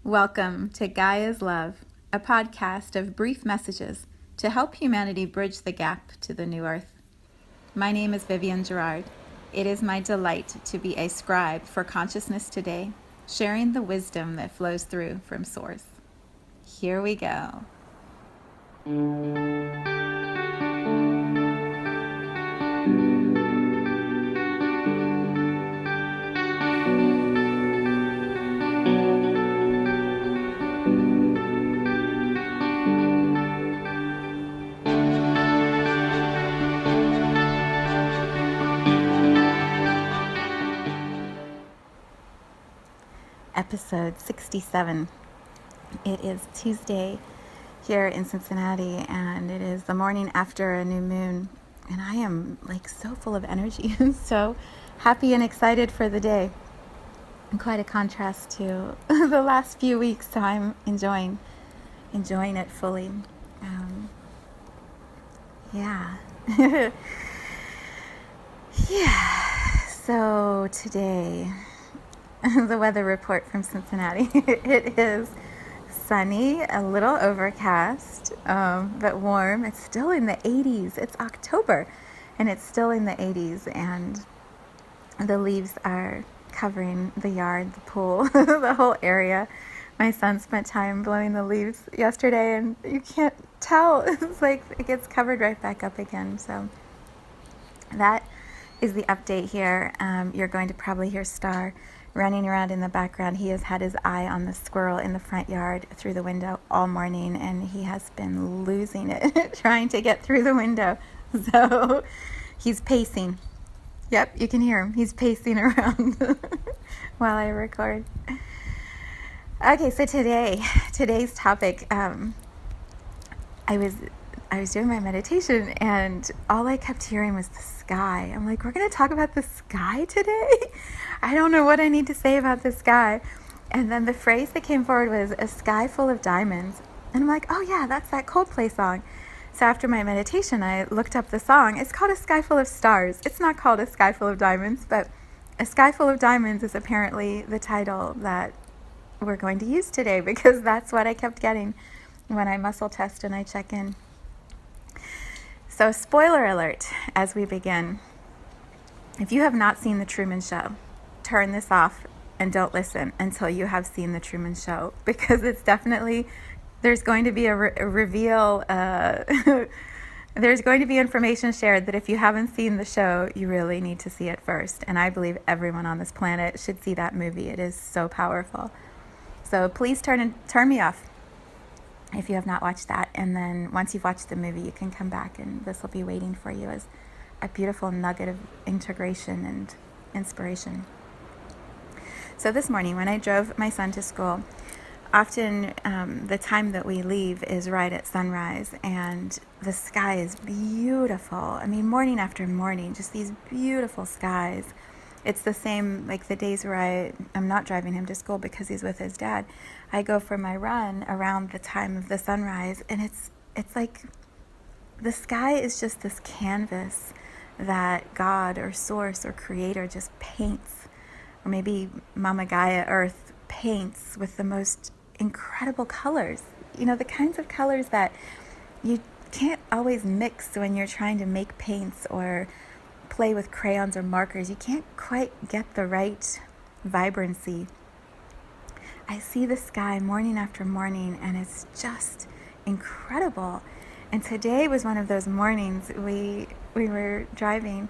Welcome to Gaia's Love, a podcast of brief messages to help humanity bridge the gap to the new earth. My name is Vivienne Gerard. It is my delight to be a scribe for consciousness today, sharing the wisdom that flows through from Source. Here we go. Episode 67. It is Tuesday here in Cincinnati, and it is the morning after a new moon, and I am so full of energy and so happy and excited for the day. And quite a contrast to the last few weeks, so I'm enjoying it fully. Yeah. So today, the weather report from Cincinnati. It is sunny, a little overcast, but warm. It's still in the 80s. It's October, and it's still in the 80s, and the leaves are covering the yard, the pool, the whole area. My son spent time blowing the leaves yesterday, and you can't tell. It's like it gets covered right back up again. So that is the update here. You're going to probably hear Star running around in the background. He has had his eye on the squirrel in the front yard through the window all morning, and he has been losing it trying to get through the window. So he's pacing. Yep, you can hear him. He's pacing around while I record. Okay, so today's topic, I was doing my meditation, and all I kept hearing was the sky. I'm like, we're going to talk about the sky today? I don't know what I need to say about the sky. And then the phrase that came forward was a sky full of diamonds. And I'm like, oh yeah, that's that Coldplay song. So after my meditation, I looked up the song. It's called A Sky Full of Stars. It's not called A Sky Full of Diamonds, but A Sky Full of Diamonds is apparently the title that we're going to use today, because that's what I kept getting when I muscle test and I check in. So spoiler alert as we begin. If you have not seen The Truman Show, turn this off and don't listen until you have seen The Truman Show, because it's definitely, there's going to be a reveal, there's going to be information shared that if you haven't seen the show, you really need to see it first. And I believe everyone on this planet should see that movie. It is so powerful. So please turn me off if you have not watched that. And then once you've watched the movie, you can come back, and this will be waiting for you as a beautiful nugget of integration and inspiration. So this morning when I drove my son to school, often the time that we leave is right at sunrise, and the sky is beautiful. I mean, morning after morning, just these beautiful skies. It's the same, like the days where I'm not driving him to school because he's with his dad. I go for my run around the time of the sunrise, and it's like the sky is just this canvas that God or Source or Creator just paints, or maybe Mama Gaia, Earth, paints with the most incredible colors. You know, the kinds of colors that you can't always mix when you're trying to make paints or play with crayons or markers. You can't quite get the right vibrancy. I see the sky morning after morning, and it's just incredible. And today was one of those mornings. We were driving,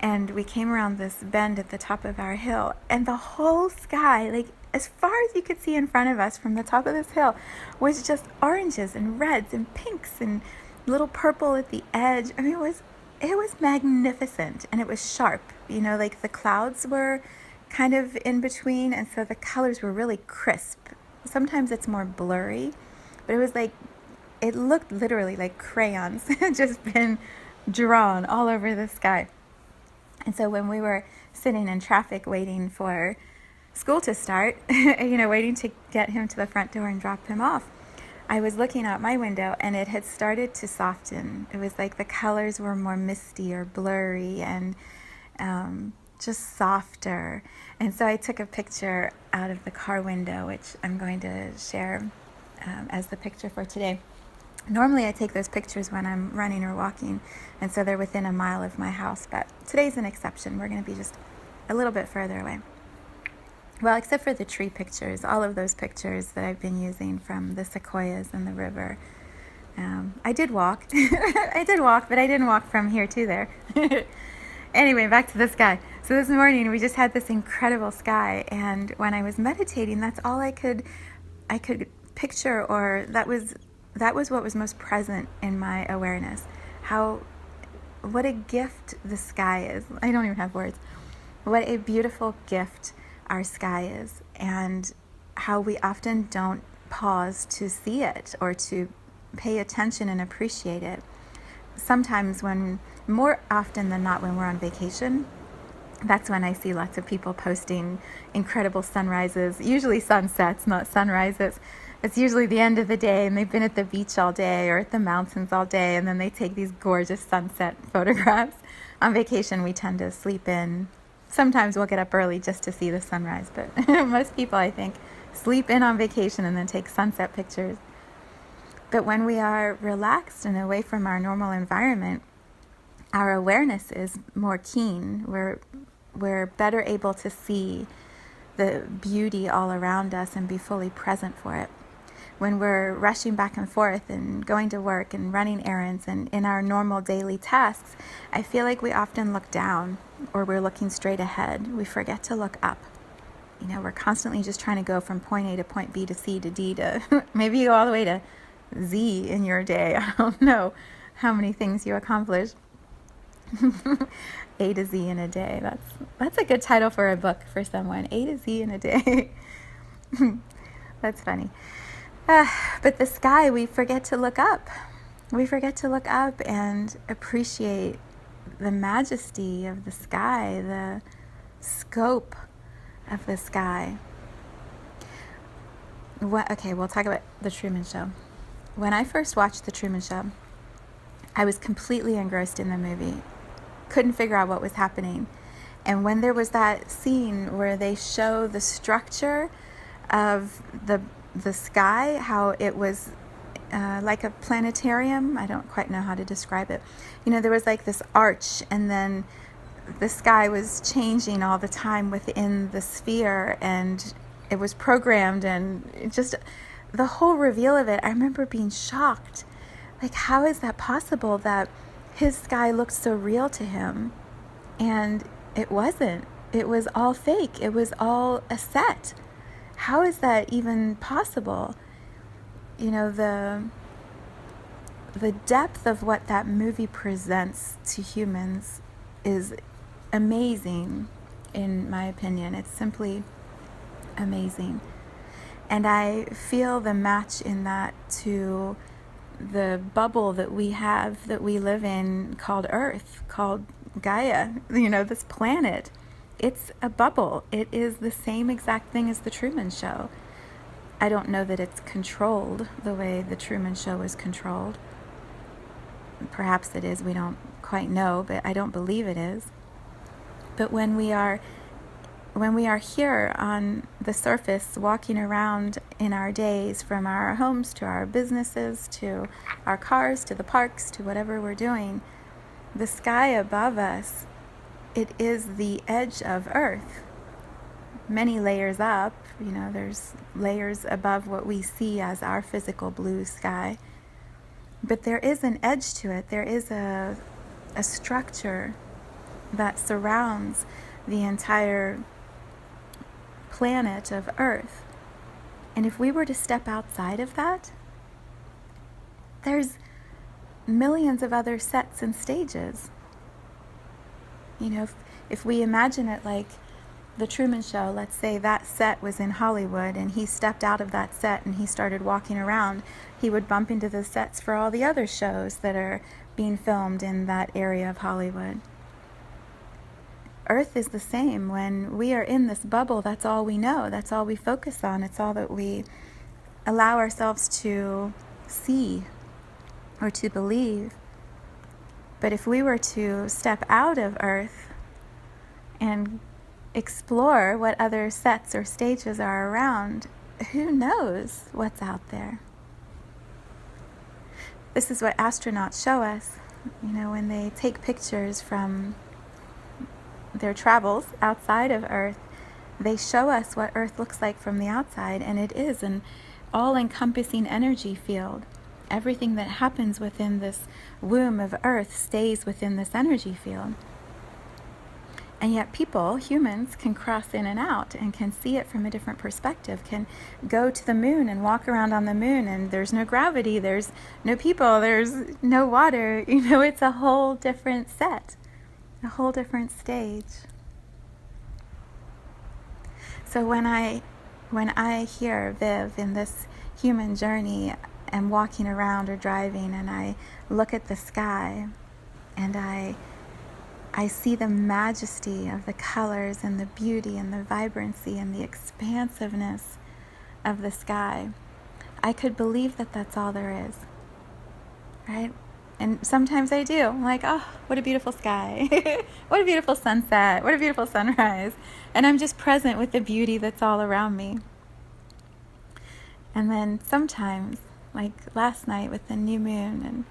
and we came around this bend at the top of our hill, and the whole sky, like as far as you could see in front of us from the top of this hill, was just oranges and reds and pinks and little purple at the edge. I mean, it was magnificent, and it was sharp. You know, like the clouds were kind of in between, and so the colors were really crisp. Sometimes it's more blurry, but it was like, it looked literally like crayons had just been drawn all over the sky. And so when we were sitting in traffic waiting for school to start, waiting to get him to the front door and drop him off, I was looking out my window, and it had started to soften. It was like the colors were more misty or blurry, and just softer. And so I took a picture out of the car window, which I'm going to share as the picture for today. Normally I take those pictures when I'm running or walking, and so they're within a mile of my house, but today's an exception. We're going to be just a little bit further away. Well, except for the tree pictures, all of those pictures that I've been using from the sequoias and the river. I did walk. But I didn't walk from here to there. Anyway, back to the sky. So this morning we just had this incredible sky, and when I was meditating, that's all I could picture, or that was what was most present in my awareness. What a gift the sky is. I don't even have words. What a beautiful gift our sky is, and how we often don't pause to see it or to pay attention and appreciate it. Sometimes more often than not when we're on vacation, that's when I see lots of people posting incredible sunrises, usually sunsets, not sunrises. It's usually the end of the day, and they've been at the beach all day or at the mountains all day, and then they take these gorgeous sunset photographs. On vacation, we tend to sleep in. Sometimes we'll get up early just to see the sunrise, but most people, I think, sleep in on vacation and then take sunset pictures. But when we are relaxed and away from our normal environment, our awareness is more keen. We're better able to see the beauty all around us and be fully present for it. When we're rushing back and forth and going to work and running errands and in our normal daily tasks, I feel like we often look down, or we're looking straight ahead. We forget to look up. We're constantly just trying to go from point A to point B to C to D to maybe you go all the way to Z in your day. I don't know how many things you accomplish. A to Z in a day. That's a good title for a book for someone. A to Z in a day. That's funny. But the sky, we forget to look up. We forget to look up and appreciate the majesty of the sky, the scope of the sky. Okay, we'll talk about The Truman Show. When I first watched The Truman Show, I was completely engrossed in the movie. Couldn't figure out what was happening. And when there was that scene where they show the structure of the sky, how it was like a planetarium, I don't quite know how to describe it. There was like this arch, and then the sky was changing all the time within the sphere, and it was programmed, and it just the whole reveal of it, I remember being shocked. Like, how is that possible that his sky looked so real to him? And it wasn't. It was all fake. It was all a set. How is that even possible? The depth of what that movie presents to humans is amazing, in my opinion. It's simply amazing. And I feel the match in that to the bubble that we have, that we live in, called Earth, called Gaia, this planet. It's a bubble. It is the same exact thing as The Truman Show. I don't know that it's controlled the way The Truman Show is controlled. Perhaps it is, we don't quite know, but I don't believe it is. But when we are here on the surface, walking around in our days, from our homes to our businesses to our cars to the parks to whatever we're doing, the sky above us, it is the edge of Earth. Many layers up, there's layers above what we see as our physical blue sky. But there is an edge to it. There is a structure that surrounds the entire planet of Earth. And if we were to step outside of that, there's millions of other sets and stages. If we imagine it like The Truman Show, let's say that set was in Hollywood and he stepped out of that set and he started walking around, he would bump into the sets for all the other shows that are being filmed in that area of Hollywood. Earth is the same. When we are in this bubble, that's all we know. That's all we focus on. It's all that we allow ourselves to see or to believe. But if we were to step out of Earth, and explore what other sets or stages are around, who knows what's out there? This is what astronauts show us, when they take pictures from their travels outside of Earth. They show us what Earth looks like from the outside, and it is an all-encompassing energy field. Everything that happens within this womb of Earth stays within this energy field. And yet people, humans, can cross in and out and can see it from a different perspective, can go to the moon and walk around on the moon, and there's no gravity, there's no people, there's no water. It's a whole different set, a whole different stage. So when I hear Viv in this human journey and walking around or driving, and I look at the sky and I see the majesty of the colors and the beauty and the vibrancy and the expansiveness of the sky, I could believe that that's all there is, right? And sometimes I do. I'm like, oh, what a beautiful sky. What a beautiful sunset. What a beautiful sunrise. And I'm just present with the beauty that's all around me. And then sometimes, like last night with the new moon, and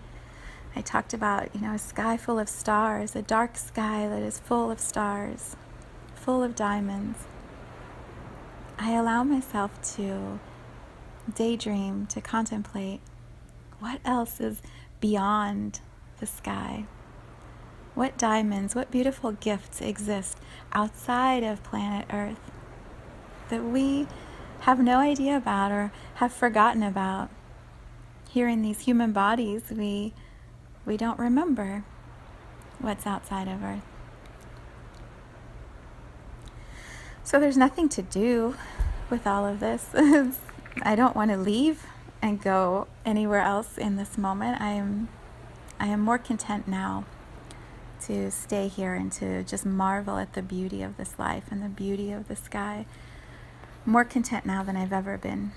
I talked about, a sky full of stars, a dark sky that is full of stars, full of diamonds. I allow myself to daydream, to contemplate what else is beyond the sky. What diamonds, what beautiful gifts exist outside of planet Earth that we have no idea about or have forgotten about. Here in these human bodies, we don't remember what's outside of Earth. So there's nothing to do with all of this. I don't want to leave and go anywhere else in this moment. I am more content now to stay here and to just marvel at the beauty of this life and the beauty of the sky. More content now than I've ever been.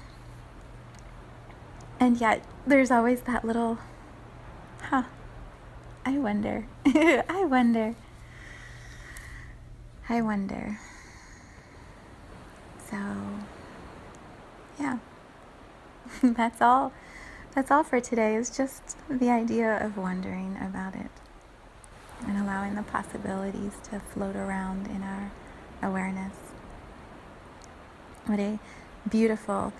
And yet there's always that little, I wonder. I wonder. So, yeah. That's all for today, is just the idea of wondering about it and allowing the possibilities to float around in our awareness. What a beautiful,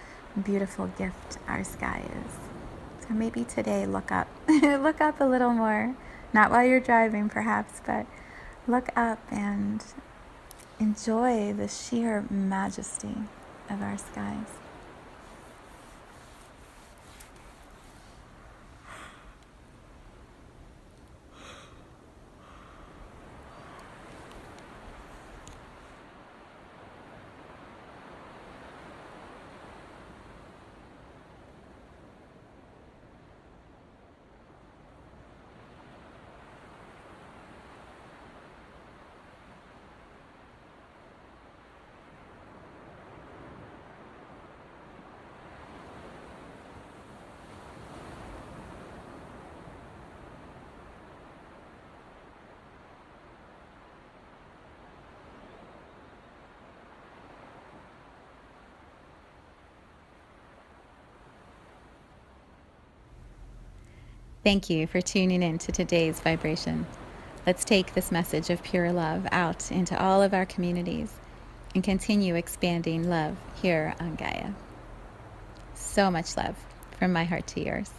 beautiful gift our sky is. So maybe today look up. Look up a little more. Not while you're driving, perhaps, but look up and enjoy the sheer majesty of our skies. Thank you for tuning in to today's vibration. Let's take this message of pure love out into all of our communities and continue expanding love here on Gaia. So much love from my heart to yours.